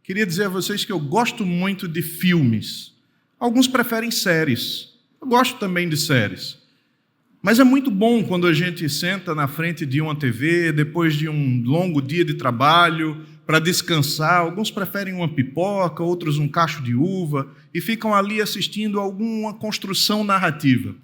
Queria dizer a vocês que eu gosto muito de filmes. Alguns preferem séries. Eu gosto também de séries. Mas é muito bom quando a gente senta na frente de uma TV, depois de um longo dia de trabalho, para descansar. Alguns preferem uma pipoca, outros um cacho de uva, e ficam ali assistindo alguma construção narrativa.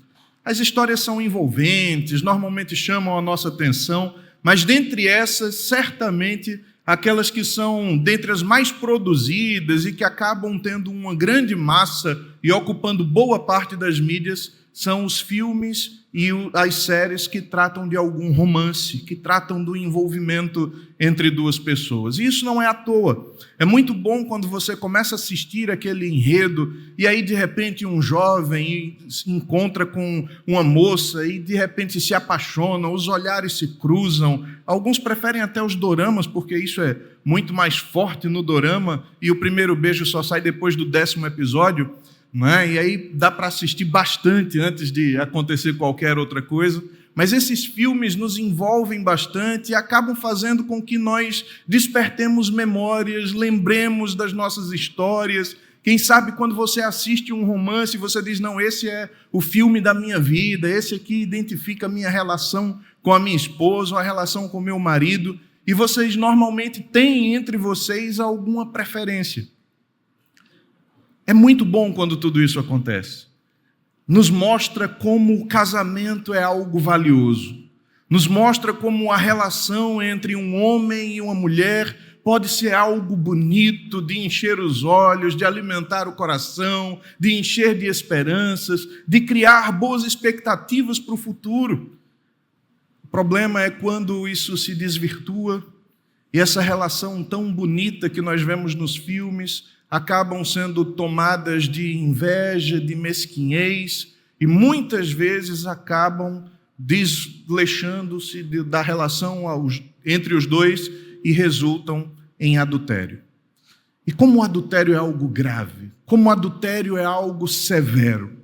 As histórias são envolventes, normalmente chamam a nossa atenção, mas dentre essas, certamente, aquelas que são dentre as mais produzidas e que acabam tendo uma grande massa e ocupando boa parte das mídias, são os filmes e as séries que tratam de algum romance, que tratam do envolvimento entre duas pessoas. E isso não é à toa. É muito bom quando você começa a assistir aquele enredo e aí, de repente, um jovem se encontra com uma moça e, de repente, se apaixonam, os olhares se cruzam. Alguns preferem até os doramas, porque isso é muito mais forte no dorama e o primeiro beijo só sai depois do 10º episódio. Não é? E aí dá para assistir bastante antes de acontecer qualquer outra coisa. Mas esses filmes nos envolvem bastante e acabam fazendo com que nós despertemos memórias, lembremos das nossas histórias. Quem sabe quando você assiste um romance, você diz, não, esse é o filme da minha vida, esse aqui identifica a minha relação com a minha esposa, a relação com o meu marido. E vocês normalmente têm entre vocês alguma preferência. É muito bom quando tudo isso acontece. Nos mostra como o casamento é algo valioso. Nos mostra como a relação entre um homem e uma mulher pode ser algo bonito, de encher os olhos, de alimentar o coração, de encher de esperanças, de criar boas expectativas para o futuro. O problema é quando isso se desvirtua e essa relação tão bonita que nós vemos nos filmes acabam sendo tomadas de inveja, de mesquinhez, e muitas vezes acabam desleixando-se da relação entre os dois e resultam em adultério. E como o adultério é algo grave, como o adultério é algo severo,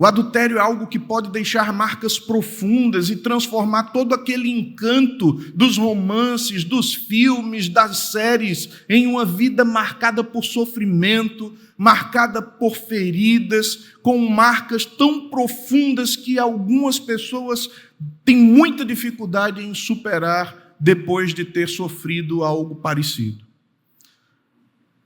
o adultério é algo que pode deixar marcas profundas e transformar todo aquele encanto dos romances, dos filmes, das séries, em uma vida marcada por sofrimento, marcada por feridas, com marcas tão profundas que algumas pessoas têm muita dificuldade em superar depois de ter sofrido algo parecido.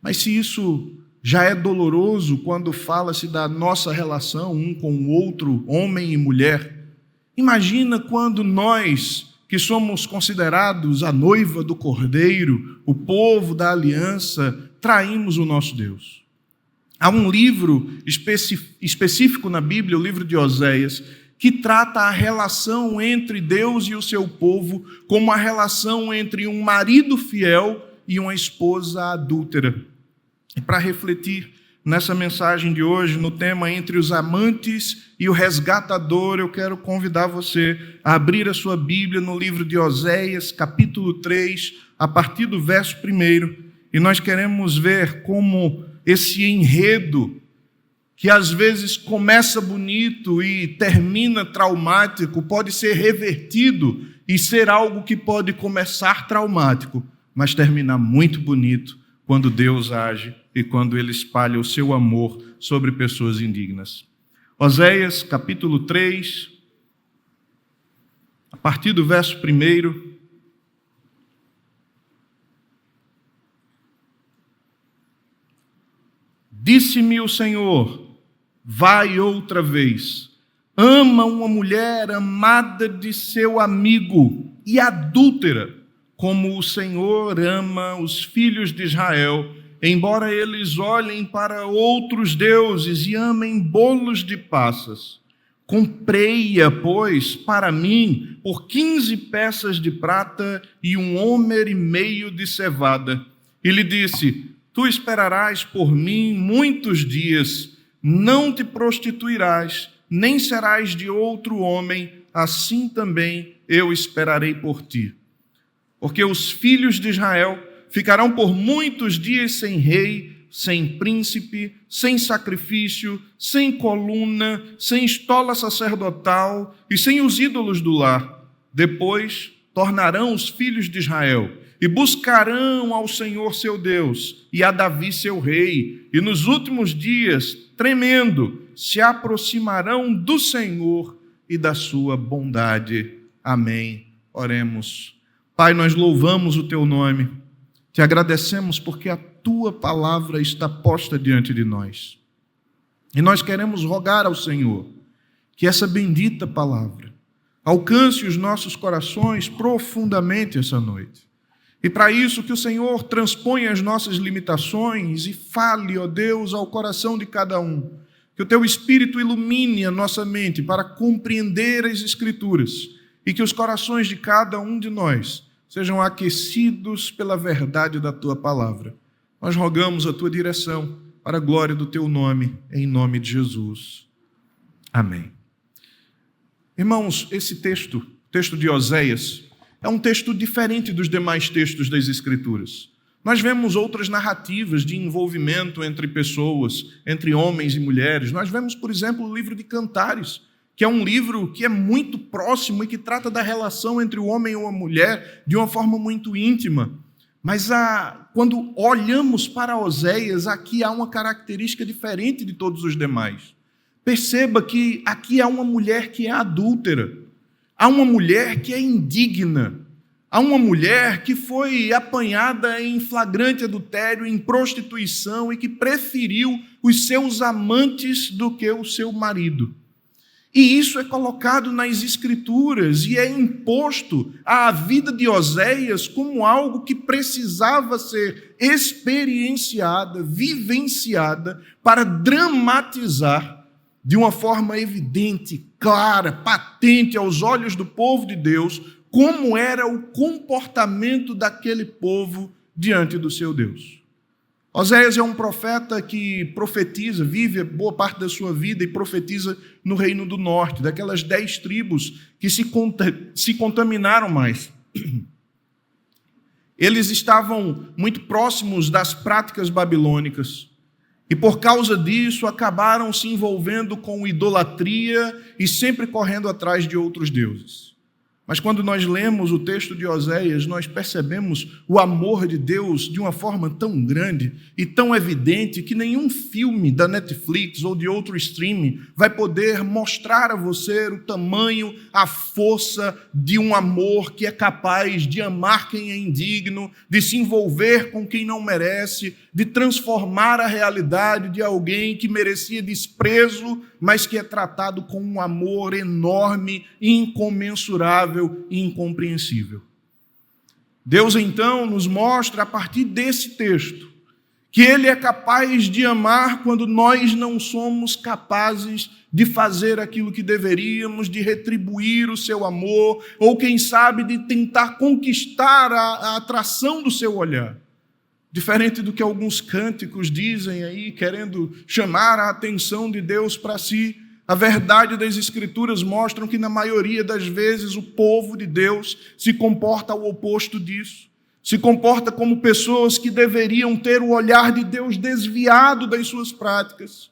Mas se isso já é doloroso quando fala-se da nossa relação um com o outro, homem e mulher, imagina quando nós, que somos considerados a noiva do Cordeiro, o povo da aliança, traímos o nosso Deus. Há um livro específico na Bíblia, o livro de Oséias, que trata a relação entre Deus e o seu povo como a relação entre um marido fiel e uma esposa adúltera. E para refletir nessa mensagem de hoje, no tema entre os amantes e o resgatador, eu quero convidar você a abrir a sua Bíblia no livro de Oséias, capítulo 3, a partir do verso 1, e nós queremos ver como esse enredo, que às vezes começa bonito e termina traumático, pode ser revertido e ser algo que pode começar traumático, mas terminar muito bonito quando Deus age e quando Ele espalha o seu amor sobre pessoas indignas. Oséias, capítulo 3, a partir do verso 1. Disse-me o Senhor, vai outra vez, ama uma mulher amada de seu amigo e adúltera, como o Senhor ama os filhos de Israel, embora eles olhem para outros deuses e amem bolos de passas. Comprei-a, pois, para mim, por 15 peças de prata e 1,5 homer de cevada. E lhe disse, tu esperarás por mim muitos dias, não te prostituirás, nem serás de outro homem, assim também eu esperarei por ti. Porque os filhos de Israel ficarão por muitos dias sem rei, sem príncipe, sem sacrifício, sem coluna, sem estola sacerdotal e sem os ídolos do lar. Depois tornarão os filhos de Israel e buscarão ao Senhor seu Deus e a Davi seu rei, e nos últimos dias, tremendo, se aproximarão do Senhor e da sua bondade. Amém. Oremos. Pai, nós louvamos o teu nome, te agradecemos porque a tua palavra está posta diante de nós. E nós queremos rogar ao Senhor que essa bendita palavra alcance os nossos corações profundamente essa noite. E para isso que o Senhor transponha as nossas limitações e fale, ó Deus, ao coração de cada um. Que o teu Espírito ilumine a nossa mente para compreender as Escrituras e que os corações de cada um de nós sejam aquecidos pela verdade da tua palavra. Nós rogamos a tua direção para a glória do teu nome, em nome de Jesus. Amém. Irmãos, esse texto de Oséias, é um texto diferente dos demais textos das Escrituras. Nós vemos outras narrativas de envolvimento entre pessoas, entre homens e mulheres. Nós vemos, por exemplo, o livro de Cantares, que é um livro que é muito próximo e que trata da relação entre o homem e a mulher de uma forma muito íntima. Mas quando olhamos para Oséias, aqui há uma característica diferente de todos os demais. Perceba que aqui há uma mulher que é adúltera, há uma mulher que é indigna, há uma mulher que foi apanhada em flagrante adultério, em prostituição e que preferiu os seus amantes do que o seu marido. E isso é colocado nas Escrituras e é imposto à vida de Oséias como algo que precisava ser experienciada, vivenciada, para dramatizar de uma forma evidente, clara, patente aos olhos do povo de Deus, como era o comportamento daquele povo diante do seu Deus. Oséias é um profeta que profetiza, vive boa parte da sua vida e profetiza no Reino do Norte, daquelas 10 tribos que se contaminaram mais. Eles estavam muito próximos das práticas babilônicas e, por causa disso, acabaram se envolvendo com idolatria e sempre correndo atrás de outros deuses. Mas quando nós lemos o texto de Oséias, nós percebemos o amor de Deus de uma forma tão grande e tão evidente que nenhum filme da Netflix ou de outro streaming vai poder mostrar a você o tamanho, a força de um amor que é capaz de amar quem é indigno, de se envolver com quem não merece, de transformar a realidade de alguém que merecia desprezo, mas que é tratado com um amor enorme, incomensurável e incompreensível. Deus, então, nos mostra, a partir desse texto, que Ele é capaz de amar quando nós não somos capazes de fazer aquilo que deveríamos, de retribuir o seu amor, ou, quem sabe, de tentar conquistar a atração do seu olhar. Diferente do que alguns cânticos dizem aí, querendo chamar a atenção de Deus para si, a verdade das Escrituras mostram que, na maioria das vezes, o povo de Deus se comporta ao oposto disso. Se comporta como pessoas que deveriam ter o olhar de Deus desviado das suas práticas,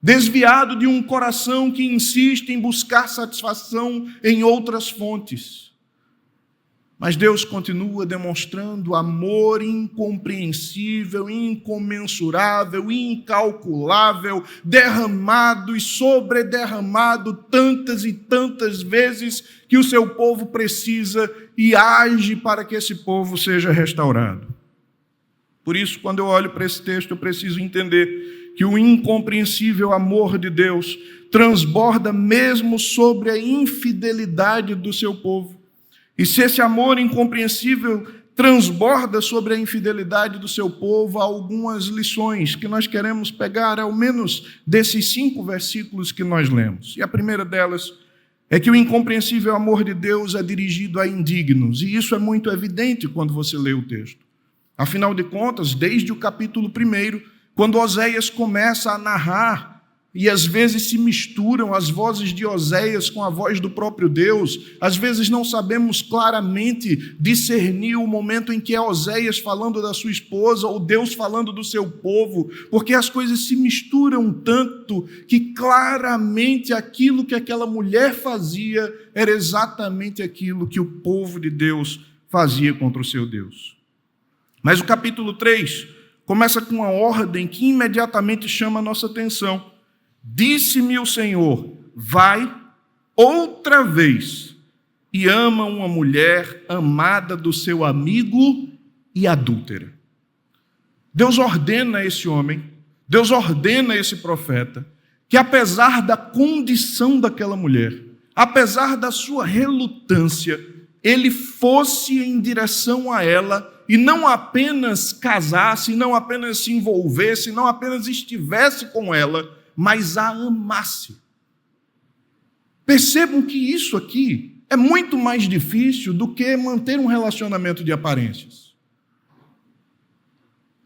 desviado de um coração que insiste em buscar satisfação em outras fontes. Mas Deus continua demonstrando amor incompreensível, incomensurável, incalculável, derramado e sobrederramado tantas e tantas vezes que o seu povo precisa e age para que esse povo seja restaurado. Por isso, quando eu olho para esse texto, eu preciso entender que o incompreensível amor de Deus transborda mesmo sobre a infidelidade do seu povo. E se esse amor incompreensível transborda sobre a infidelidade do seu povo, há algumas lições que nós queremos pegar, ao menos desses 5 versículos que nós lemos. E a primeira delas é que o incompreensível amor de Deus é dirigido a indignos. E isso é muito evidente quando você lê o texto. Afinal de contas, desde o capítulo 1, quando Oséias começa a narrar, e às vezes se misturam as vozes de Oséias com a voz do próprio Deus. Às vezes não sabemos claramente discernir o momento em que é Oséias falando da sua esposa ou Deus falando do seu povo, porque as coisas se misturam tanto que claramente aquilo que aquela mulher fazia era exatamente aquilo que o povo de Deus fazia contra o seu Deus. Mas o capítulo 3 começa com uma ordem que imediatamente chama a nossa atenção. Disse-me o Senhor, vai outra vez e ama uma mulher amada do seu amigo e adúltera. Deus ordena a esse homem, Deus ordena a esse profeta, que apesar da condição daquela mulher, apesar da sua relutância, ele fosse em direção a ela e não apenas casasse, não apenas se envolvesse, não apenas estivesse com ela, mas a amasse. Percebam que isso aqui é muito mais difícil do que manter um relacionamento de aparências.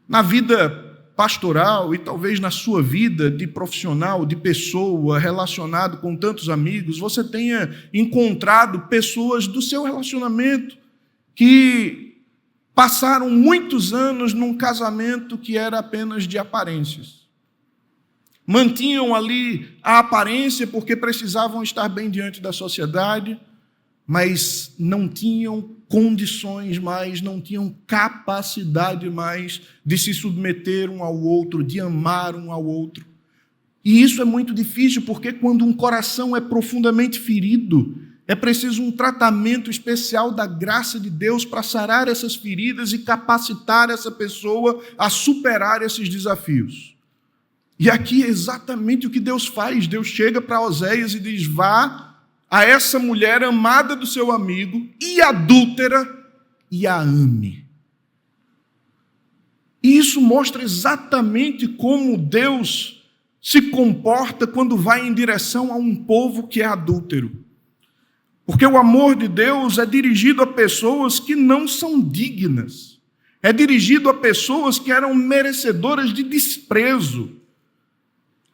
Na vida pastoral e talvez na sua vida de profissional, de pessoa, relacionado com tantos amigos, você tenha encontrado pessoas do seu relacionamento que passaram muitos anos num casamento que era apenas de aparências. Mantinham ali a aparência porque precisavam estar bem diante da sociedade, mas não tinham condições mais, não tinham capacidade mais de se submeter um ao outro, de amar um ao outro. E isso é muito difícil, porque quando um coração é profundamente ferido, é preciso um tratamento especial da graça de Deus para sarar essas feridas e capacitar essa pessoa a superar esses desafios. E aqui é exatamente o que Deus faz. Deus chega para Oséias e diz, vá a essa mulher amada do seu amigo e adúltera e a ame. E isso mostra exatamente como Deus se comporta quando vai em direção a um povo que é adúltero. Porque o amor de Deus é dirigido a pessoas que não são dignas. É dirigido a pessoas que eram merecedoras de desprezo.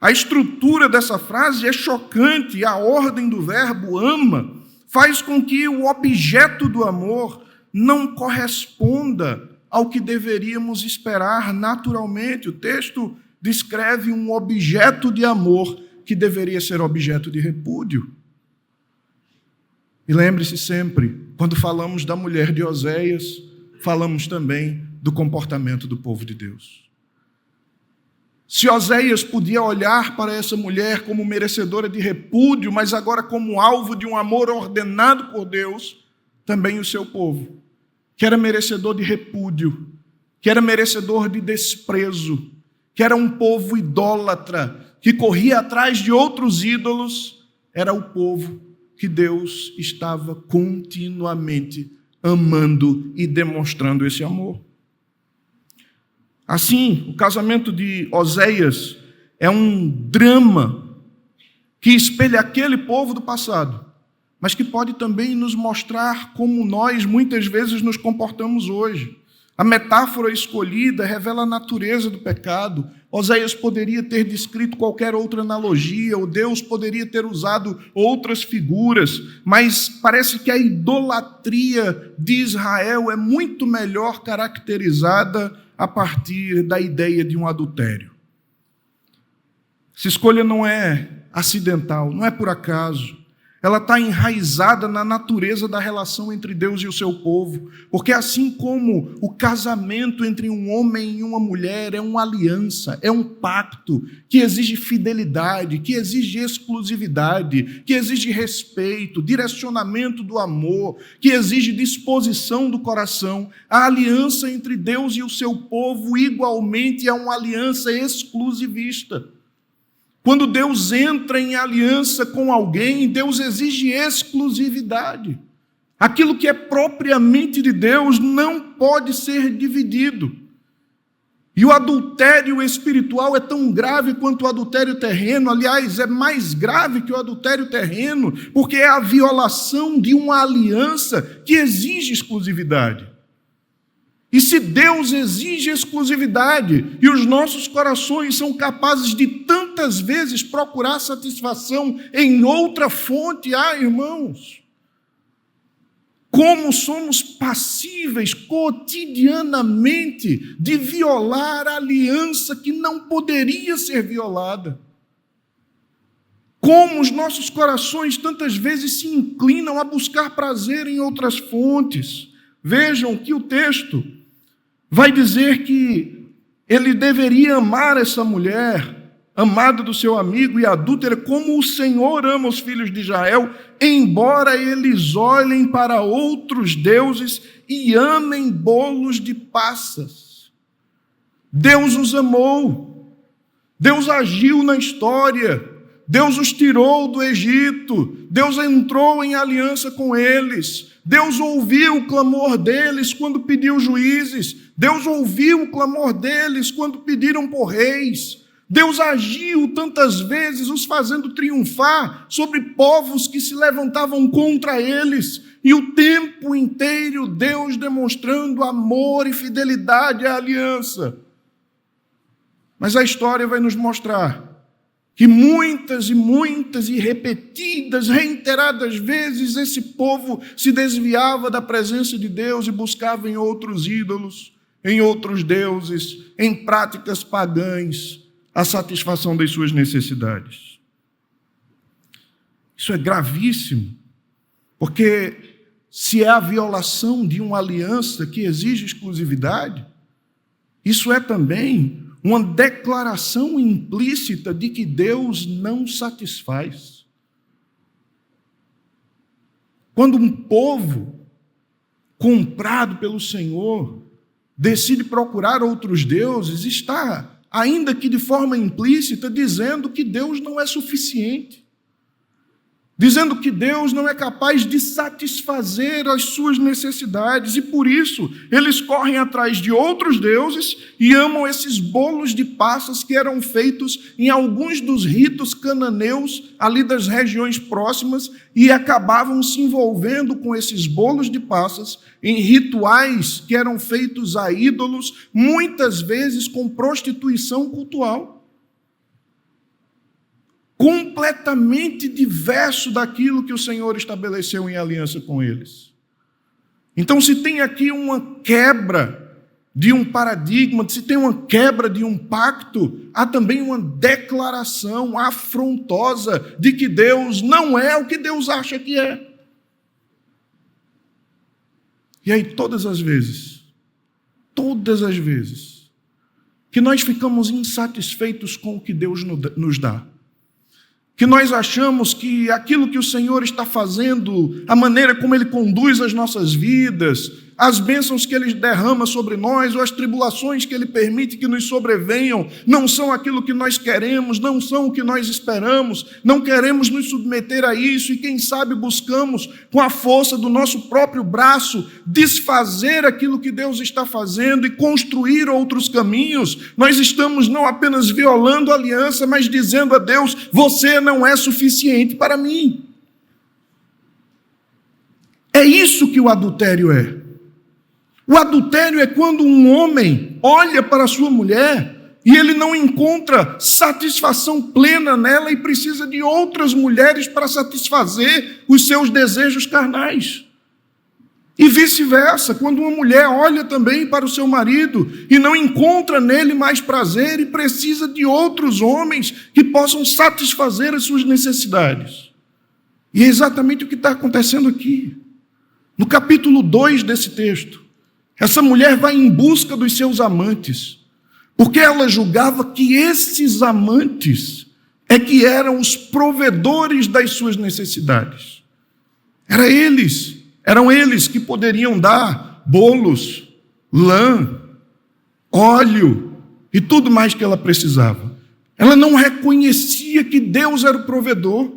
A estrutura dessa frase é chocante, a ordem do verbo ama faz com que o objeto do amor não corresponda ao que deveríamos esperar naturalmente. O texto descreve um objeto de amor que deveria ser objeto de repúdio. E lembre-se sempre, quando falamos da mulher de Oséias, falamos também do comportamento do povo de Deus. Se Oséias podia olhar para essa mulher como merecedora de repúdio, mas agora como alvo de um amor ordenado por Deus, também o seu povo, que era merecedor de repúdio, que era merecedor de desprezo, que era um povo idólatra, que corria atrás de outros ídolos, era o povo que Deus estava continuamente amando e demonstrando esse amor. Assim, o casamento de Oséias é um drama que espelha aquele povo do passado, mas que pode também nos mostrar como nós muitas vezes nos comportamos hoje. A metáfora escolhida revela a natureza do pecado. Oséias poderia ter descrito qualquer outra analogia, ou Deus poderia ter usado outras figuras, mas parece que a idolatria de Israel é muito melhor caracterizada a partir da ideia de um adultério. Essa escolha não é acidental, não é por acaso. Ela está enraizada na natureza da relação entre Deus e o seu povo, porque assim como o casamento entre um homem e uma mulher é uma aliança, é um pacto que exige fidelidade, que exige exclusividade, que exige respeito, direcionamento do amor, que exige disposição do coração, a aliança entre Deus e o seu povo igualmente é uma aliança exclusivista. Quando Deus entra em aliança com alguém, Deus exige exclusividade. Aquilo que é propriamente de Deus não pode ser dividido. E o adultério espiritual é tão grave quanto o adultério terreno. Aliás, é mais grave que o adultério terreno, porque é a violação de uma aliança que exige exclusividade. E se Deus exige exclusividade e os nossos corações são capazes de tantas vezes procurar satisfação em outra fonte, irmãos, como somos passíveis cotidianamente de violar a aliança que não poderia ser violada. Como os nossos corações tantas vezes se inclinam a buscar prazer em outras fontes. Vejam que o texto vai dizer que ele deveria amar essa mulher, amada do seu amigo e adúltera, como o Senhor ama os filhos de Israel, embora eles olhem para outros deuses e amem bolos de passas. Deus os amou, Deus agiu na história, Deus os tirou do Egito, Deus entrou em aliança com eles, Deus ouviu o clamor deles quando pediu juízes, Deus ouviu o clamor deles quando pediram por reis, Deus agiu tantas vezes, os fazendo triunfar sobre povos que se levantavam contra eles, e o tempo inteiro Deus demonstrando amor e fidelidade à aliança. Mas a história vai nos mostrar que muitas e repetidas, reiteradas vezes, esse povo se desviava da presença de Deus e buscava em outros ídolos, em outros deuses, em práticas pagãs, a satisfação das suas necessidades. Isso é gravíssimo, porque se é a violação de uma aliança que exige exclusividade, isso é também uma declaração implícita de que Deus não satisfaz. Quando um povo comprado pelo Senhor decide procurar outros deuses, está, ainda que de forma implícita, dizendo que Deus não é suficiente, dizendo que Deus não é capaz de satisfazer as suas necessidades, e por isso eles correm atrás de outros deuses e amam esses bolos de passas que eram feitos em alguns dos ritos cananeus ali das regiões próximas, e acabavam se envolvendo com esses bolos de passas em rituais que eram feitos a ídolos, muitas vezes com prostituição cultual. Completamente diverso daquilo que o Senhor estabeleceu em aliança com eles. Então, se tem aqui uma quebra de um paradigma, se tem uma quebra de um pacto, há também uma declaração afrontosa de que Deus não é o que Deus acha que é. E aí, todas as vezes, que nós ficamos insatisfeitos com o que Deus nos dá, que nós achamos que aquilo que o Senhor está fazendo, a maneira como Ele conduz as nossas vidas, as bênçãos que Ele derrama sobre nós, ou as tribulações que Ele permite que nos sobrevenham, não são aquilo que nós queremos, não são o que nós esperamos, não queremos nos submeter a isso, e quem sabe buscamos, com a força do nosso próprio braço, desfazer aquilo que Deus está fazendo e construir outros caminhos. Nós estamos não apenas violando a aliança, mas dizendo a Deus: você não é suficiente para mim. É isso que o adultério é. O adultério é quando um homem olha para a sua mulher e ele não encontra satisfação plena nela e precisa de outras mulheres para satisfazer os seus desejos carnais. E vice-versa, quando uma mulher olha também para o seu marido e não encontra nele mais prazer e precisa de outros homens que possam satisfazer as suas necessidades. E é exatamente o que está acontecendo aqui. No capítulo 2 desse texto, essa mulher vai em busca dos seus amantes, porque ela julgava que esses amantes é que eram os provedores das suas necessidades. Eram eles que poderiam dar bolos, lã, óleo e tudo mais que ela precisava. Ela não reconhecia que Deus era o provedor.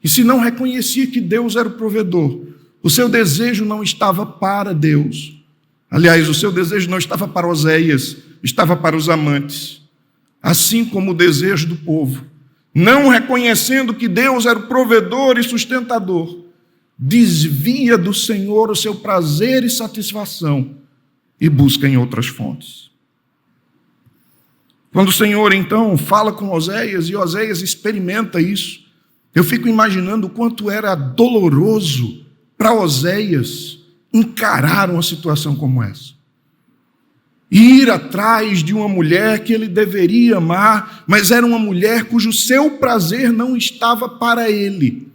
E se não reconhecia que Deus era o provedor, o seu desejo não estava para Deus. Aliás, o seu desejo não estava para Oséias, estava para os amantes. Assim como o desejo do povo, não reconhecendo que Deus era o provedor e sustentador, desvia do Senhor o seu prazer e satisfação e busca em outras fontes. Quando o Senhor, então, fala com Oséias e Oséias experimenta isso, eu fico imaginando o quanto era doloroso para Oséias encarar uma situação como essa. Ir atrás de uma mulher que ele deveria amar, mas era uma mulher cujo seu prazer não estava para ele.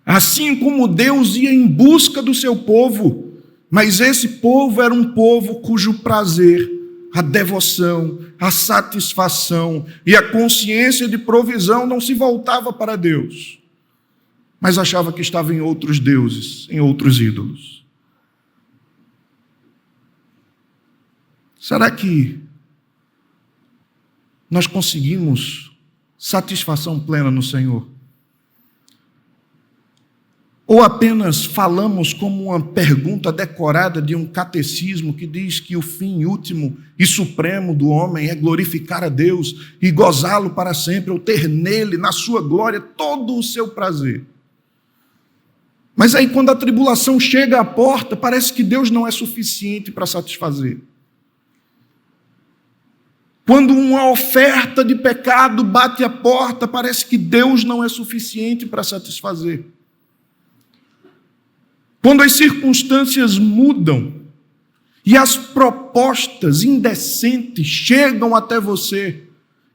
Assim como Deus ia em busca do seu povo, Mas esse povo era um povo cujo prazer, a devoção, a satisfação e a consciência de provisão não se voltava para Deus, mas achava que estava em outros deuses, em outros ídolos. Será que nós conseguimos satisfação plena no Senhor? Ou apenas falamos como uma pergunta decorada de um catecismo que diz que o fim último e supremo do homem é glorificar a Deus e gozá-lo para sempre, ou ter nele, na sua glória, todo o seu prazer? Mas aí quando a tribulação chega à porta, parece que Deus não é suficiente para satisfazer. Quando uma oferta de pecado bate à porta, parece que Deus não é suficiente para satisfazer. Quando as circunstâncias mudam e as propostas indecentes chegam até você,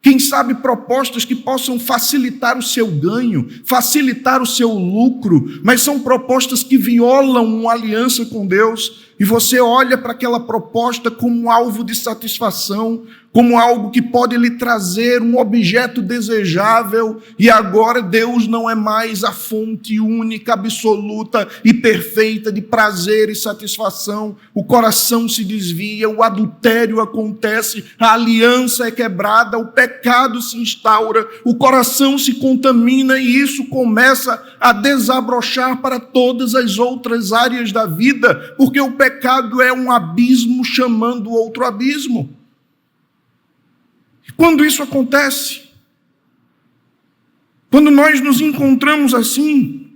quem sabe propostas que possam facilitar o seu ganho, facilitar o seu lucro, mas são propostas que violam uma aliança com Deus, e você olha para aquela proposta como um alvo de satisfação, como algo que pode lhe trazer um objeto desejável, e agora Deus não é mais a fonte única, absoluta e perfeita de prazer e satisfação. O coração se desvia, o adultério acontece, a aliança é quebrada, o pecado se instaura, o coração se contamina, e isso começa a desabrochar para todas as outras áreas da vida, porque o pecado é um abismo chamando outro abismo. E quando isso acontece, quando nós nos encontramos assim,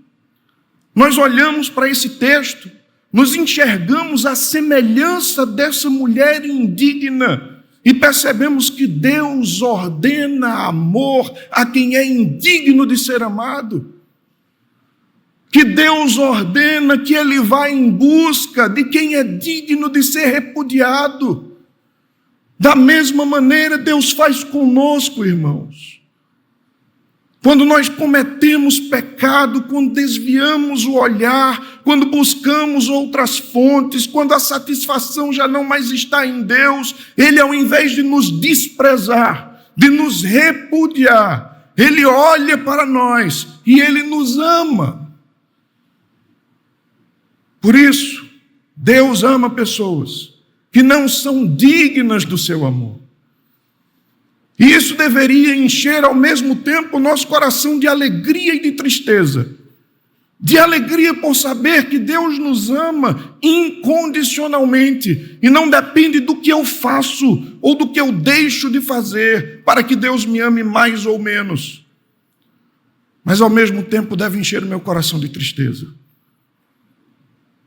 nós olhamos para esse texto, nos enxergamos à semelhança dessa mulher indigna e percebemos que Deus ordena amor a quem é indigno de ser amado. Que Deus ordena que Ele vá em busca de quem é digno de ser repudiado. Da mesma maneira, Deus faz conosco, irmãos. Quando nós cometemos pecado, quando desviamos o olhar, quando buscamos outras fontes, quando a satisfação já não mais está em Deus, Ele, ao invés de nos desprezar, de nos repudiar, Ele olha para nós e Ele nos ama. Por isso, Deus ama pessoas que não são dignas do seu amor. E isso deveria encher ao mesmo tempo o nosso coração de alegria e de tristeza. De alegria por saber que Deus nos ama incondicionalmente e não depende do que eu faço ou do que eu deixo de fazer para que Deus me ame mais ou menos. Mas ao mesmo tempo deve encher o meu coração de tristeza.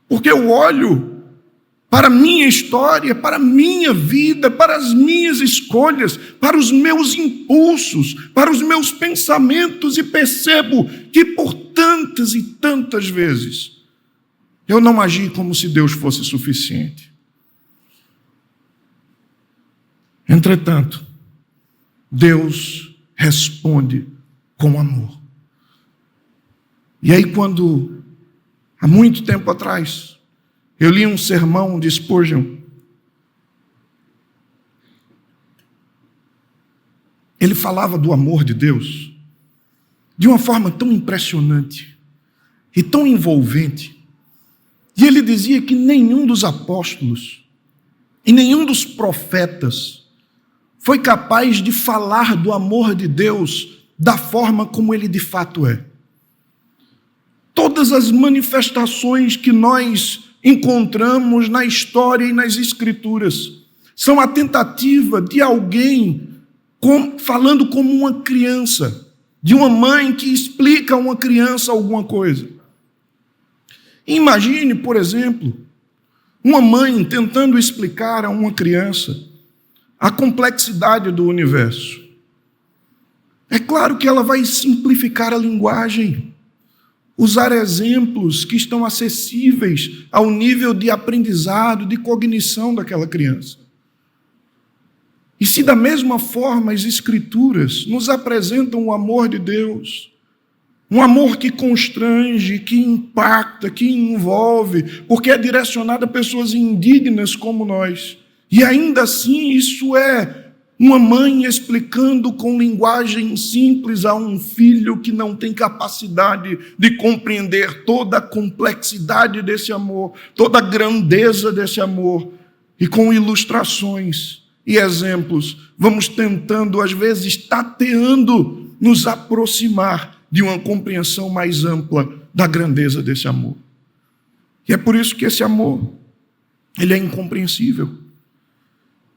Porque eu olho para a minha história, para a minha vida, para as minhas escolhas, para os meus impulsos, para os meus pensamentos e percebo que por tantas e tantas vezes eu não agi como se Deus fosse suficiente. Entretanto, Deus responde com amor. E aí quando há muito tempo atrás, eu li um sermão de Spurgeon. Ele falava do amor de Deus de uma forma tão impressionante e tão envolvente. E ele dizia que nenhum dos apóstolos e nenhum dos profetas foi capaz de falar do amor de Deus da forma como ele de fato é. Todas as manifestações que nós encontramos na história e nas escrituras são a tentativa de alguém falando como uma criança, de uma mãe que explica a uma criança alguma coisa. Imagine, por exemplo, uma mãe tentando explicar a uma criança a complexidade do universo. É claro que ela vai simplificar a linguagem, usar exemplos que estão acessíveis ao nível de aprendizado, de cognição daquela criança. E se da mesma forma as Escrituras nos apresentam o amor de Deus, Um amor que constrange, que impacta, que envolve, porque é direcionado a pessoas indignas como nós. E ainda assim, isso é uma mãe explicando com linguagem simples a um filho que não tem capacidade de compreender toda a complexidade desse amor, toda a grandeza desse amor. E com ilustrações e exemplos, vamos tentando, às vezes, tateando, nos aproximar de uma compreensão mais ampla da grandeza desse amor. E é por isso que esse amor, ele é incompreensível.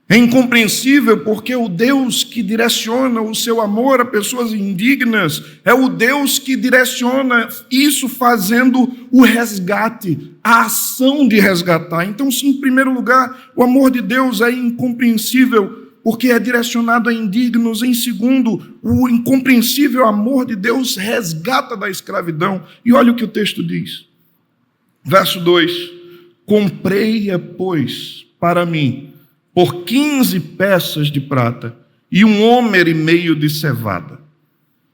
É incompreensível porque o Deus que direciona o seu amor a pessoas indignas é o Deus que direciona isso fazendo o resgate, a ação de resgatar. Então, sim, em primeiro lugar, o amor de Deus é incompreensível porque é direcionado a indignos. Em segundo, o incompreensível amor de Deus resgata da escravidão. E olha o que o texto diz. Verso 2: comprei-a, pois, para mim, por 15 peças de prata e 1 homer e meio de cevada.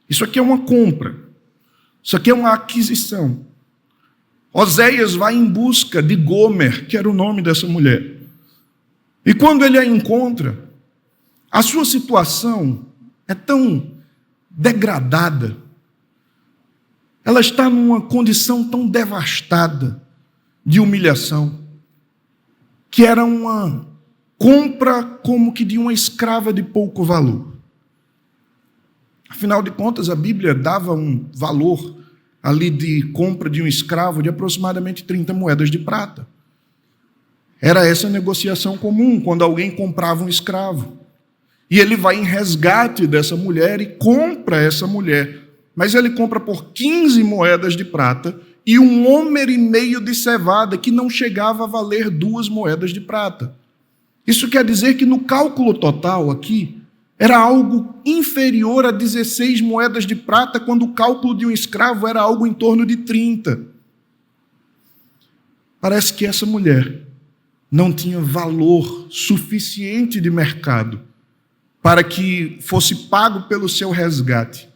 Isso aqui é uma compra. Isso aqui é uma aquisição. Oséias vai em busca de Gomer, que era o nome dessa mulher. E quando ele a encontra, a sua situação é tão degradada, ela está numa condição tão devastada de humilhação, que era uma compra como que de uma escrava de pouco valor. Afinal de contas, a Bíblia dava um valor ali de compra de um escravo de aproximadamente 30 moedas de prata. Era essa a negociação comum quando alguém comprava um escravo. E ele vai em resgate dessa mulher e compra essa mulher. Mas ele compra por 15 moedas de prata e 1 homer e meio de cevada, que não chegava a valer 2 moedas de prata. Isso quer dizer que no cálculo total aqui, era algo inferior a 16 moedas de prata, quando o cálculo de um escravo era algo em torno de 30. Parece que essa mulher não tinha valor suficiente de mercado para que fosse pago pelo seu resgate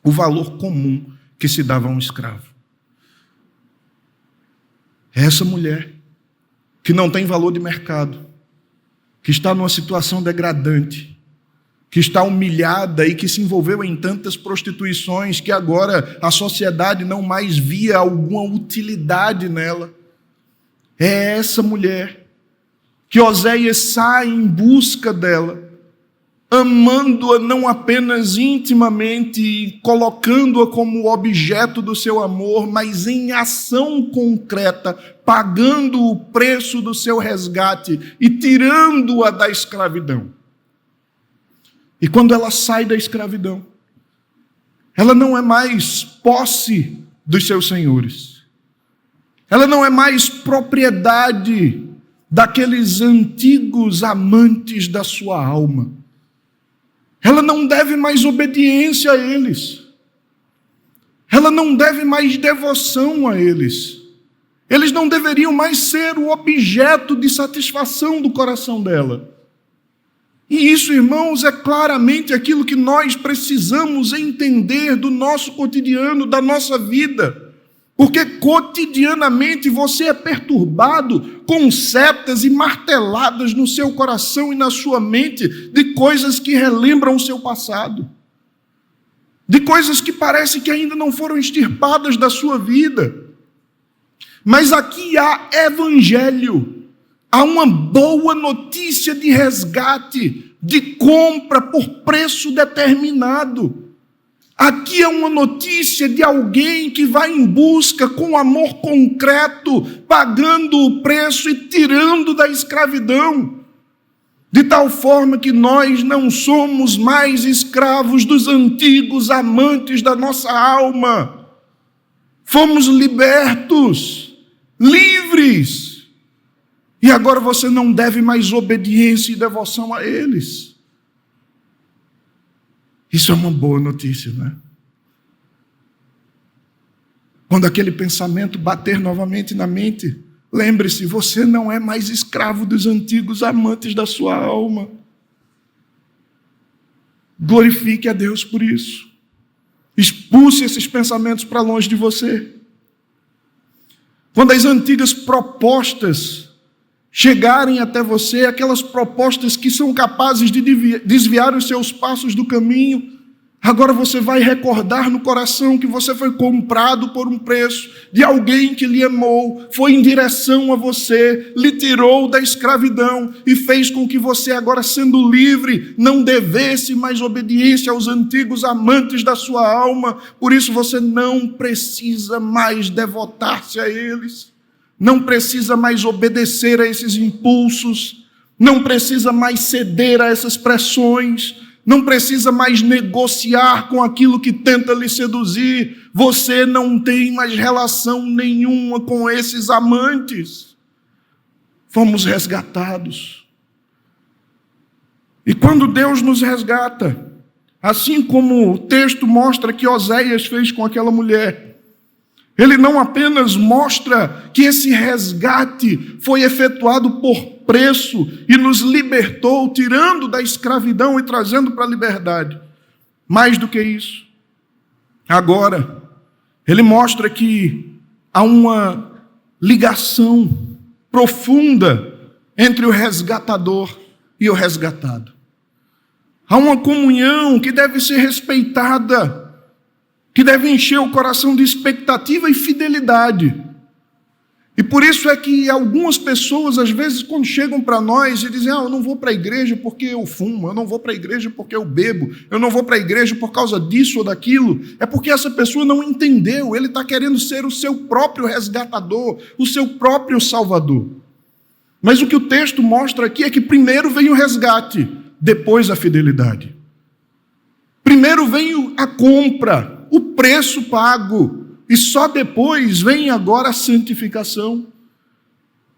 o valor comum que se dava a um escravo. Essa mulher que não tem valor de mercado, que está numa situação degradante, que está humilhada e que se envolveu em tantas prostituições que agora a sociedade não mais via alguma utilidade nela. É essa mulher que Oséias sai em busca dela, amando-a não apenas intimamente e colocando-a como objeto do seu amor, mas em ação concreta, pagando o preço do seu resgate e tirando-a da escravidão. E quando ela sai da escravidão, ela não é mais posse dos seus senhores. Ela não é mais propriedade daqueles antigos amantes da sua alma. Ela não deve mais obediência a eles. Ela não deve mais devoção a eles. Eles não deveriam mais ser o objeto de satisfação do coração dela. E isso, irmãos, é claramente aquilo que nós precisamos entender do nosso cotidiano, da nossa vida. Porque cotidianamente você é perturbado com setas e marteladas no seu coração e na sua mente de coisas que relembram o seu passado, de coisas que parece que ainda não foram extirpadas da sua vida. Mas aqui há evangelho, há uma boa notícia de resgate, de compra por preço determinado. Aqui é uma notícia de alguém que vai em busca com amor concreto, pagando o preço e tirando da escravidão, de tal forma que nós não somos mais escravos dos antigos amantes da nossa alma. Fomos libertos, livres, e agora você não deve mais obediência e devoção a eles. Isso é uma boa notícia, não é? Quando aquele pensamento bater novamente na mente, lembre-se, você não é mais escravo dos antigos amantes da sua alma. Glorifique a Deus por isso. Expulse esses pensamentos para longe de você. Quando as antigas propostas chegarem até você, aquelas propostas que são capazes de desviar os seus passos do caminho, agora você vai recordar no coração que você foi comprado por um preço de alguém que lhe amou, foi em direção a você, lhe tirou da escravidão e fez com que você, agora sendo livre, não devesse mais obediência aos antigos amantes da sua alma. Por isso você não precisa mais devotar-se a eles, não precisa mais obedecer a esses impulsos, não precisa mais ceder a essas pressões, não precisa mais negociar com aquilo que tenta lhe seduzir. Você não tem mais relação nenhuma com esses amantes. Fomos resgatados. E quando Deus nos resgata, assim como o texto mostra que Oséias fez com aquela mulher, ele não apenas mostra que esse resgate foi efetuado por preço e nos libertou, tirando da escravidão e trazendo para a liberdade. Mais do que isso, agora, ele mostra que há uma ligação profunda entre o resgatador e o resgatado. Há uma comunhão que deve ser respeitada, que deve encher o coração de expectativa e fidelidade. E por isso é que algumas pessoas, às vezes, quando chegam para nós e dizem: eu não vou para a igreja porque eu fumo, eu não vou para a igreja porque eu bebo, eu não vou para a igreja por causa disso ou daquilo, é porque essa pessoa não entendeu, ele está querendo ser o seu próprio resgatador, o seu próprio salvador. Mas o que o texto mostra aqui é que primeiro vem o resgate, depois a fidelidade. Primeiro vem a compra, o preço pago, e só depois vem agora a santificação.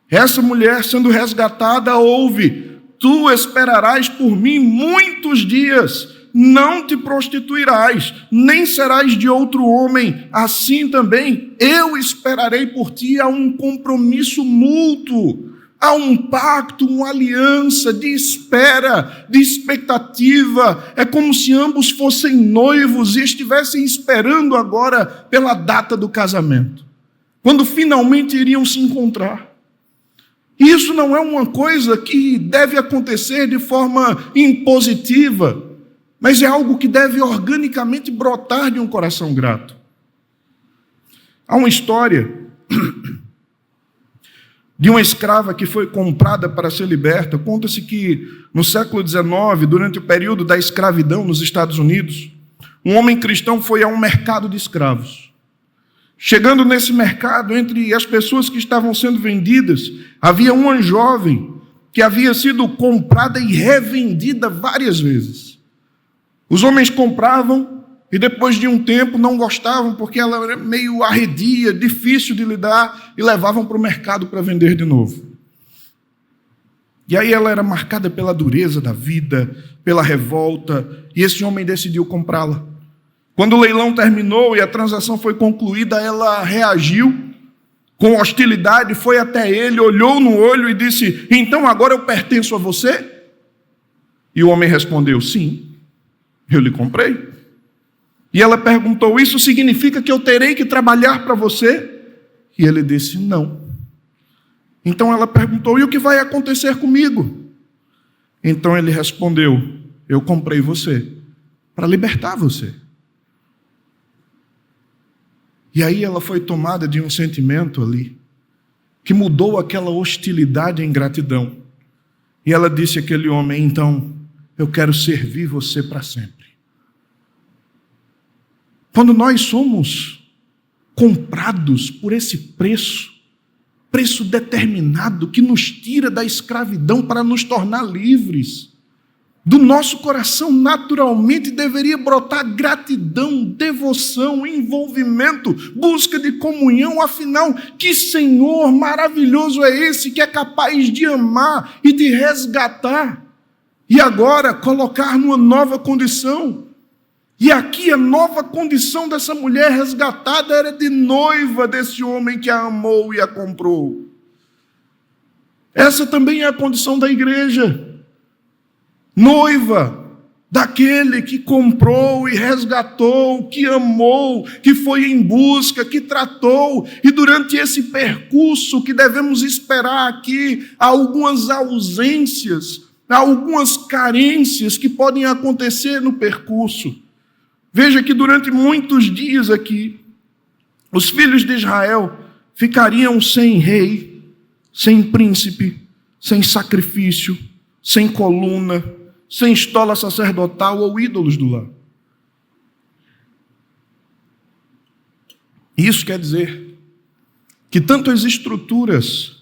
Essa mulher sendo resgatada ouve: tu esperarás por mim muitos dias, não te prostituirás, nem serás de outro homem, assim também eu esperarei por ti. Há um compromisso mútuo, há um pacto, uma aliança de espera, de expectativa. É como se ambos fossem noivos e estivessem esperando agora pela data do casamento, quando finalmente iriam se encontrar. E isso não é uma coisa que deve acontecer de forma impositiva, mas é algo que deve organicamente brotar de um coração grato. Há uma história de uma escrava que foi comprada para ser liberta. Conta-se que no século XIX, durante o período da escravidão nos Estados Unidos, um homem cristão foi a um mercado de escravos. Chegando nesse mercado, entre as pessoas que estavam sendo vendidas, havia uma jovem que havia sido comprada e revendida várias vezes. Os homens compravam e depois de um tempo não gostavam, porque ela era meio arredia, difícil de lidar, e levavam para o mercado para vender de novo. E aí ela era marcada pela dureza da vida, pela revolta, e esse homem decidiu comprá-la. Quando o leilão terminou e a transação foi concluída, ela reagiu com hostilidade, foi até ele, olhou no olho e disse: então agora eu pertenço a você? E o homem respondeu: sim, eu lhe comprei. E ela perguntou: isso significa que eu terei que trabalhar para você? E ele disse: não. Então ela perguntou: e o que vai acontecer comigo? Então ele respondeu: eu comprei você para libertar você. E aí ela foi tomada de um sentimento ali, que mudou aquela hostilidade em gratidão. E ela disse àquele homem: então eu quero servir você para sempre. Quando nós somos comprados por esse preço determinado que nos tira da escravidão para nos tornar livres, do nosso coração naturalmente deveria brotar gratidão, devoção, envolvimento, busca de comunhão. Afinal, que Senhor maravilhoso é esse que é capaz de amar e de resgatar e agora colocar numa nova condição? E aqui a nova condição dessa mulher resgatada era de noiva desse homem que a amou e a comprou. Essa também é a condição da igreja. Noiva daquele que comprou e resgatou, que amou, que foi em busca, que tratou, e durante esse percurso que devemos esperar aqui, há algumas ausências, há algumas carências que podem acontecer no percurso. Veja que durante muitos dias aqui, os filhos de Israel ficariam sem rei, sem príncipe, sem sacrifício, sem coluna, sem estola sacerdotal ou ídolos do lar. Isso quer dizer que tanto as estruturas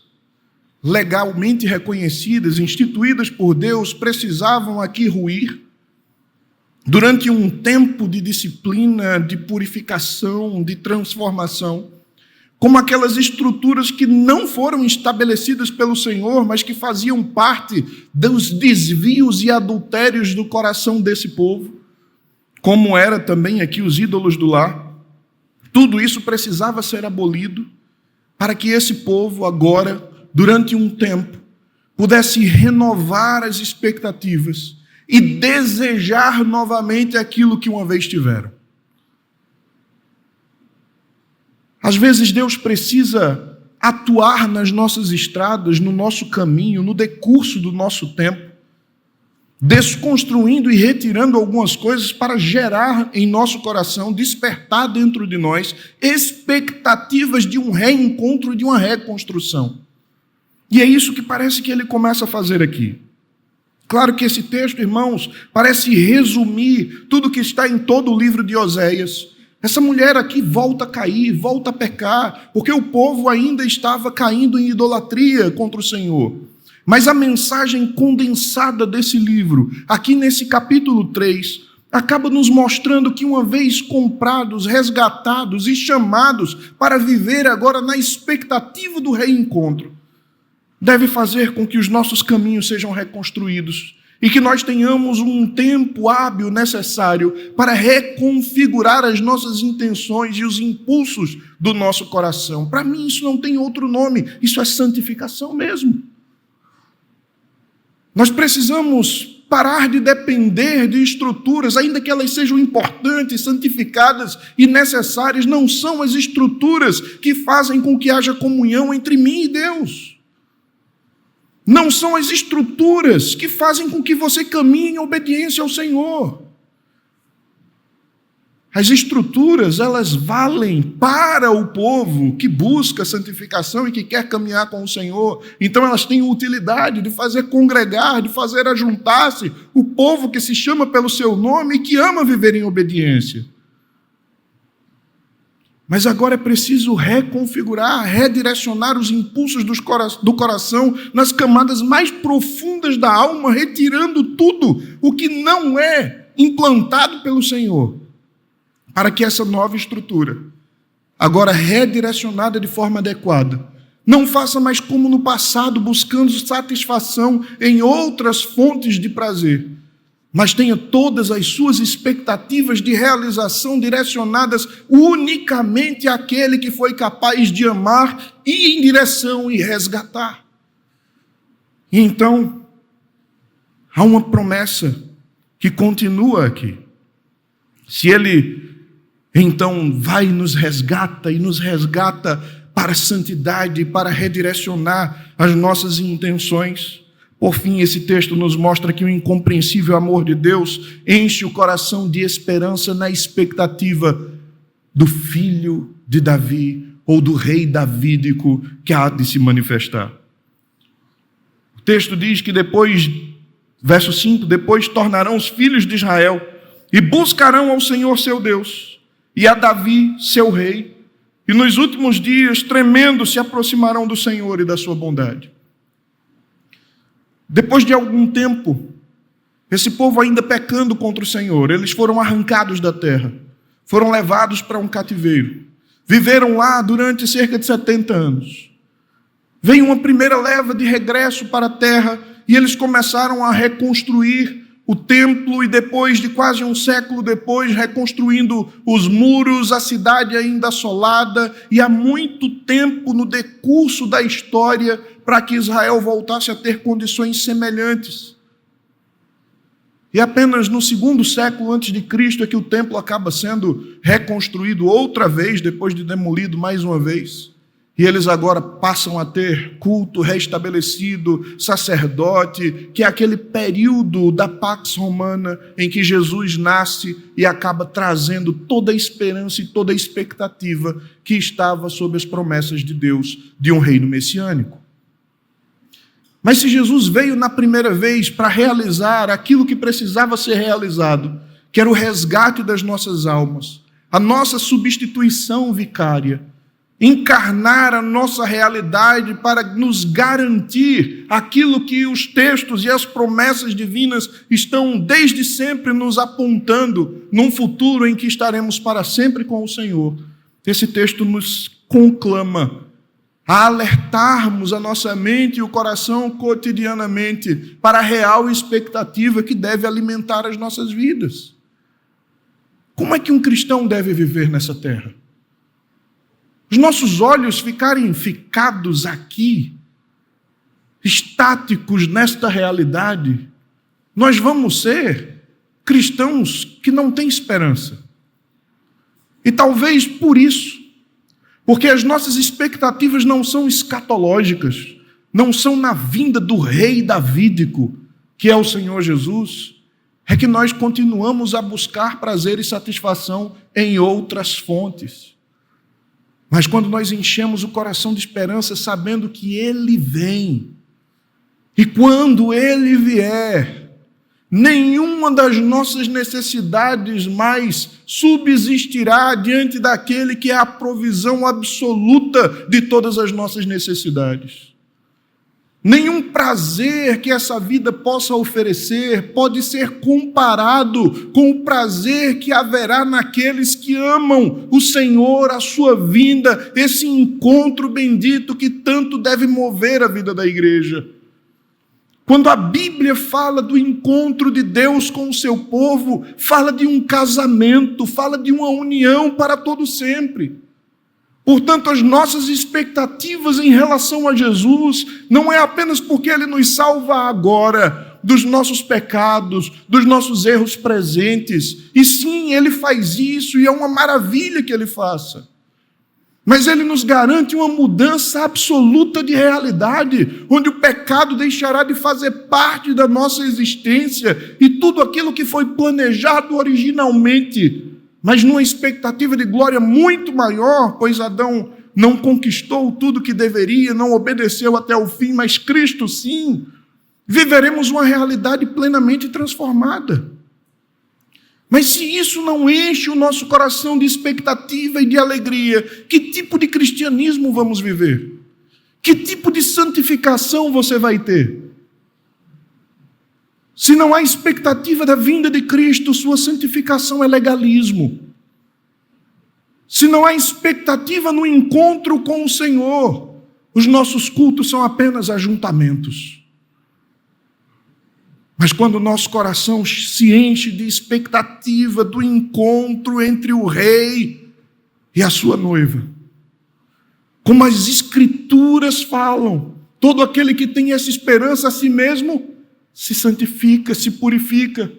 legalmente reconhecidas, instituídas por Deus, precisavam aqui ruir durante um tempo de disciplina, de purificação, de transformação, como aquelas estruturas que não foram estabelecidas pelo Senhor, mas que faziam parte dos desvios e adultérios do coração desse povo, como era também aqui os ídolos do lar. Tudo isso precisava ser abolido para que esse povo agora, durante um tempo, pudesse renovar as expectativas e desejar novamente aquilo que uma vez tiveram. Às vezes Deus precisa atuar nas nossas estradas, no nosso caminho, no decurso do nosso tempo, desconstruindo e retirando algumas coisas para gerar em nosso coração, despertar dentro de nós expectativas de um reencontro, de uma reconstrução. E é isso que parece que ele começa a fazer aqui. Claro que esse texto, irmãos, parece resumir tudo que está em todo o livro de Oséias. Essa mulher aqui volta a cair, volta a pecar, porque o povo ainda estava caindo em idolatria contra o Senhor. Mas a mensagem condensada desse livro, aqui nesse capítulo 3, acaba nos mostrando que uma vez comprados, resgatados e chamados para viver agora na expectativa do reencontro, deve fazer com que os nossos caminhos sejam reconstruídos e que nós tenhamos um tempo hábil necessário para reconfigurar as nossas intenções e os impulsos do nosso coração. Para mim isso não tem outro nome, isso é santificação mesmo. Nós precisamos parar de depender de estruturas, ainda que elas sejam importantes, santificadas e necessárias, não são as estruturas que fazem com que haja comunhão entre mim e Deus. Não são as estruturas que fazem com que você caminhe em obediência ao Senhor. As estruturas, elas valem para o povo que busca santificação e que quer caminhar com o Senhor. Então elas têm utilidade de fazer congregar, de fazer ajuntar-se o povo que se chama pelo seu nome e que ama viver em obediência. Mas agora é preciso reconfigurar, redirecionar os impulsos do coração nas camadas mais profundas da alma, retirando tudo o que não é implantado pelo Senhor, para que essa nova estrutura, agora redirecionada de forma adequada, não faça mais como no passado, buscando satisfação em outras fontes de prazer, mas tenha todas as suas expectativas de realização direcionadas unicamente àquele que foi capaz de amar e em direção e resgatar. E então, há uma promessa que continua aqui. Se ele, então, vai e nos resgata para a santidade, para redirecionar as nossas intenções. Por fim, esse texto nos mostra que o incompreensível amor de Deus enche o coração de esperança na expectativa do filho de Davi ou do rei davídico que há de se manifestar. O texto diz que depois, verso 5, depois tornarão os filhos de Israel e buscarão ao Senhor seu Deus e a Davi seu rei, e nos últimos dias, tremendo, se aproximarão do Senhor e da sua bondade. Depois de algum tempo, esse povo ainda pecando contra o Senhor, eles foram arrancados da terra, foram levados para um cativeiro, viveram lá durante cerca de 70 anos. Veio uma primeira leva de regresso para a terra e eles começaram a reconstruir o templo e depois de quase um século depois, reconstruindo os muros, a cidade ainda assolada, e há muito tempo no decurso da história para que Israel voltasse a ter condições semelhantes. e apenas no 2º século antes de Cristo é que o templo acaba sendo reconstruído outra vez, depois de demolido mais uma vez. E eles agora passam a ter culto restabelecido, sacerdote, que é aquele período da Pax Romana em que Jesus nasce e acaba trazendo toda a esperança e toda a expectativa que estava sob as promessas de Deus de um reino messiânico. Mas se Jesus veio na primeira vez para realizar aquilo que precisava ser realizado, que era o resgate das nossas almas, a nossa substituição vicária, encarnar a nossa realidade para nos garantir aquilo que os textos e as promessas divinas estão desde sempre nos apontando num futuro em que estaremos para sempre com o Senhor. Esse texto nos conclama a alertarmos a nossa mente e o coração cotidianamente para a real expectativa que deve alimentar as nossas vidas. Como é que um cristão deve viver nessa terra? Os nossos olhos ficarem ficados aqui, estáticos nesta realidade, nós vamos ser cristãos que não têm esperança. E talvez por isso, porque as nossas expectativas não são escatológicas, não são na vinda do rei davídico, que é o Senhor Jesus, é que nós continuamos a buscar prazer e satisfação em outras fontes. Mas quando nós enchemos o coração de esperança, sabendo que Ele vem, e quando Ele vier, nenhuma das nossas necessidades mais subsistirá diante daquele que é a provisão absoluta de todas as nossas necessidades. Nenhum prazer que essa vida possa oferecer pode ser comparado com o prazer que haverá naqueles que amam o Senhor, a sua vinda, esse encontro bendito que tanto deve mover a vida da igreja. Quando a Bíblia fala do encontro de Deus com o seu povo, fala de um casamento, fala de uma união para todo sempre. Portanto, as nossas expectativas em relação a Jesus não é apenas porque Ele nos salva agora dos nossos pecados, dos nossos erros presentes. E sim, Ele faz isso e é uma maravilha que Ele faça. Mas Ele nos garante uma mudança absoluta de realidade, onde o pecado deixará de fazer parte da nossa existência e tudo aquilo que foi planejado originalmente, mas numa expectativa de glória muito maior, pois Adão não conquistou tudo que deveria, não obedeceu até o fim, mas Cristo sim, viveremos uma realidade plenamente transformada. Mas se isso não enche o nosso coração de expectativa e de alegria, que tipo de cristianismo vamos viver? Que tipo de santificação você vai ter? Se não há expectativa da vinda de Cristo, sua santificação é legalismo. Se não há expectativa no encontro com o Senhor, os nossos cultos são apenas ajuntamentos. Mas quando o nosso coração se enche de expectativa do encontro entre o rei e a sua noiva, como as Escrituras falam, todo aquele que tem essa esperança a si mesmo se santifica, se purifica.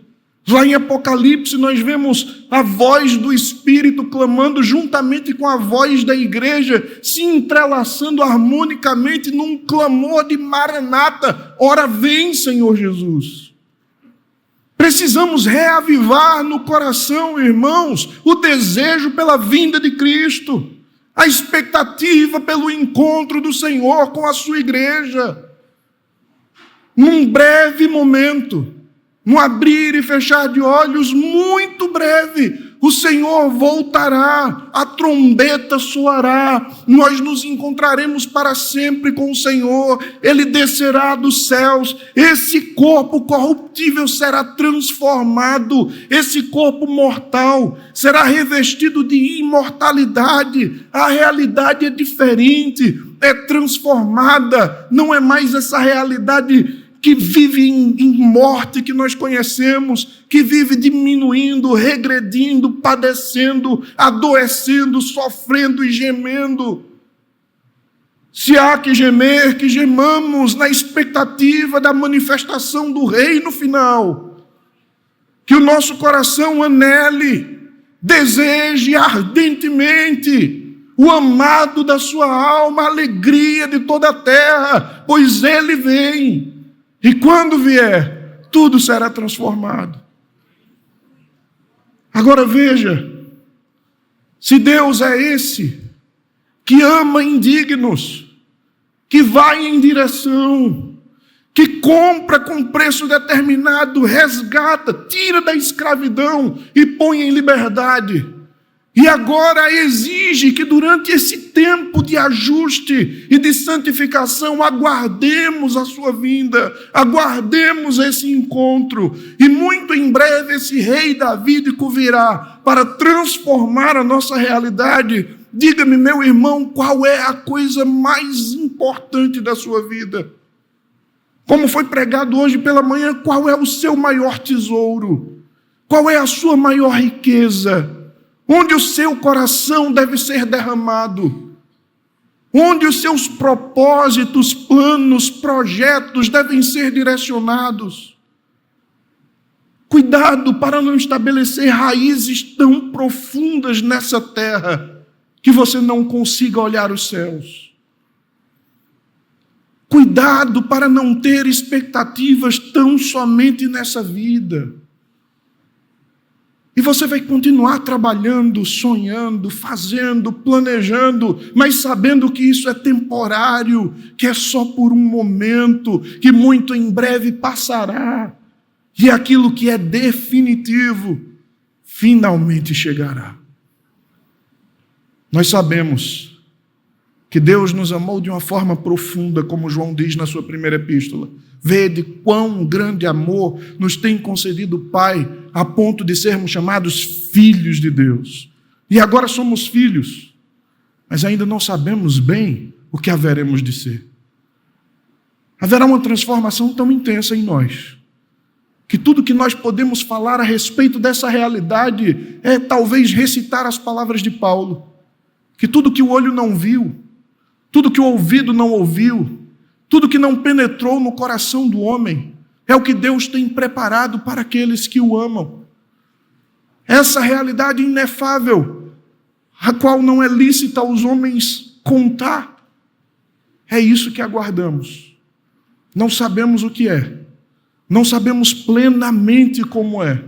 Lá em Apocalipse nós vemos a voz do Espírito clamando juntamente com a voz da igreja, se entrelaçando harmonicamente num clamor de Maranata. Ora vem, Senhor Jesus. Precisamos reavivar no coração, irmãos, o desejo pela vinda de Cristo, a expectativa pelo encontro do Senhor com a sua igreja. Num breve momento, num abrir e fechar de olhos muito breve, o Senhor voltará, a trombeta soará, nós nos encontraremos para sempre com o Senhor, Ele descerá dos céus, esse corpo corruptível será transformado, esse corpo mortal será revestido de imortalidade, a realidade é diferente, é transformada, não é mais essa realidade que vive em morte que nós conhecemos, que vive diminuindo, regredindo, padecendo, adoecendo, sofrendo e gemendo. Se há que gemer, que gemamos na expectativa da manifestação do reino final. que o nosso coração anele, deseje ardentemente o amado da sua alma, a alegria de toda a terra, pois ele vem, e quando vier, tudo será transformado. Agora veja, se Deus é esse que ama indignos, que vai em direção, que compra com preço determinado, resgata, tira da escravidão e põe em liberdade, e agora exige que durante esse tempo de ajuste e de santificação aguardemos a sua vinda, aguardemos esse encontro, e muito em breve esse rei davídico virá para transformar a nossa realidade. Diga-me, meu irmão, qual é a coisa mais importante da sua vida? Como foi pregado hoje pela manhã, qual é o seu maior tesouro? Qual é a sua maior riqueza? Onde o seu coração deve ser derramado? Onde os seus propósitos, planos, projetos devem ser direcionados? Cuidado para não estabelecer raízes tão profundas nessa terra que você não consiga olhar os céus. Cuidado para não ter expectativas tão somente nessa vida. E você vai continuar trabalhando, sonhando, fazendo, planejando, mas sabendo que isso é temporário, que é só por um momento, que muito em breve passará. E aquilo que é definitivo, finalmente chegará. Nós sabemos que Deus nos amou de uma forma profunda, como João diz na sua primeira epístola. Vede quão grande amor nos tem concedido o Pai, a ponto de sermos chamados filhos de Deus. E agora somos filhos, mas ainda não sabemos bem o que haveremos de ser. Haverá uma transformação tão intensa em nós, que tudo que nós podemos falar a respeito dessa realidade é talvez recitar as palavras de Paulo, que tudo que o olho não viu, tudo que o ouvido não ouviu, tudo que não penetrou no coração do homem, é o que Deus tem preparado para aqueles que o amam. Essa realidade inefável, a qual não é lícita aos homens contar, é isso que aguardamos. Não sabemos o que é, não sabemos plenamente como é,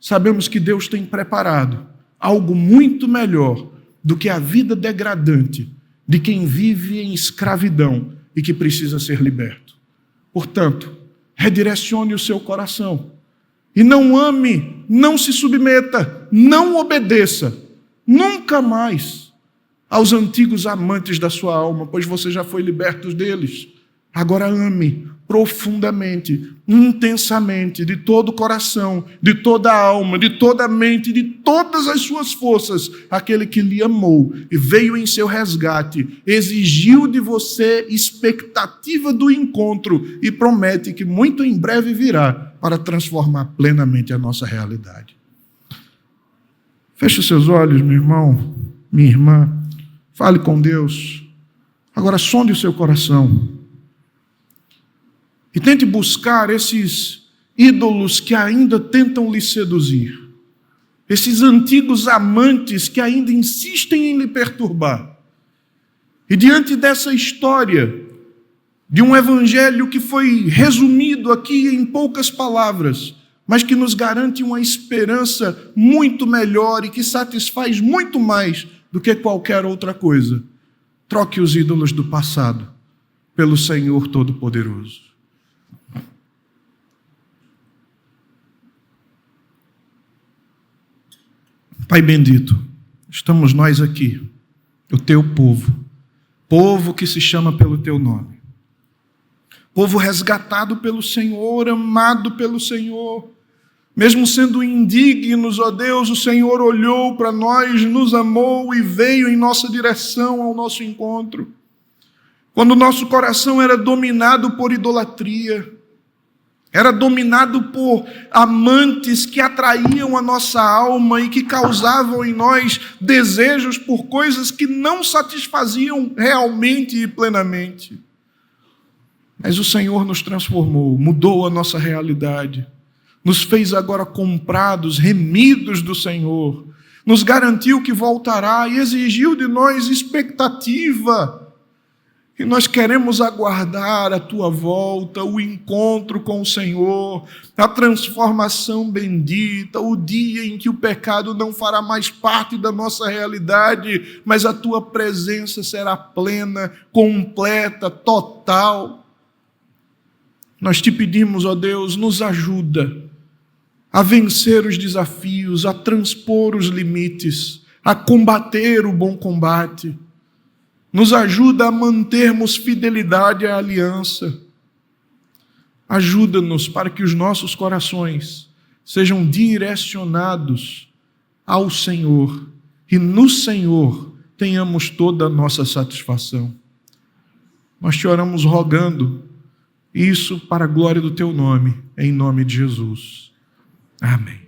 sabemos que Deus tem preparado algo muito melhor do que a vida degradante de quem vive em escravidão e que precisa ser liberto. Portanto, redirecione o seu coração e não ame, não se submeta, não obedeça, nunca mais aos antigos amantes da sua alma, pois você já foi liberto deles. Agora ame profundamente, intensamente, de todo o coração, de toda a alma, de toda a mente, de todas as suas forças, aquele que lhe amou e veio em seu resgate, exigiu de você expectativa do encontro e promete que muito em breve virá para transformar plenamente a nossa realidade. Feche os seus olhos, meu irmão, minha irmã, fale com Deus. Agora sonde o seu coração. E tente buscar esses ídolos que ainda tentam lhe seduzir. Esses antigos amantes que ainda insistem em lhe perturbar. E diante dessa história, de um evangelho que foi resumido aqui em poucas palavras, mas que nos garante uma esperança muito melhor e que satisfaz muito mais do que qualquer outra coisa, troque os ídolos do passado pelo Senhor Todo-Poderoso. Pai bendito, estamos nós aqui, o teu povo, povo que se chama pelo teu nome, povo resgatado pelo Senhor, amado pelo Senhor, mesmo sendo indignos, ó Deus, o Senhor olhou para nós, nos amou e veio em nossa direção ao nosso encontro. Quando o nosso coração era dominado por idolatria, era dominado por amantes que atraíam a nossa alma e que causavam em nós desejos por coisas que não satisfaziam realmente e plenamente. Mas o Senhor nos transformou, mudou a nossa realidade, nos fez agora comprados, remidos do Senhor, nos garantiu que voltará e exigiu de nós expectativa. E nós queremos aguardar a tua volta, o encontro com o Senhor, a transformação bendita, o dia em que o pecado não fará mais parte da nossa realidade, mas a tua presença será plena, completa, total. Nós te pedimos, ó Deus, nos ajuda a vencer os desafios, a transpor os limites, a combater o bom combate. Nos ajuda a mantermos fidelidade à aliança. Ajuda-nos para que os nossos corações sejam direcionados ao Senhor e no Senhor tenhamos toda a nossa satisfação. Nós te oramos rogando isso para a glória do teu nome, em nome de Jesus. Amém.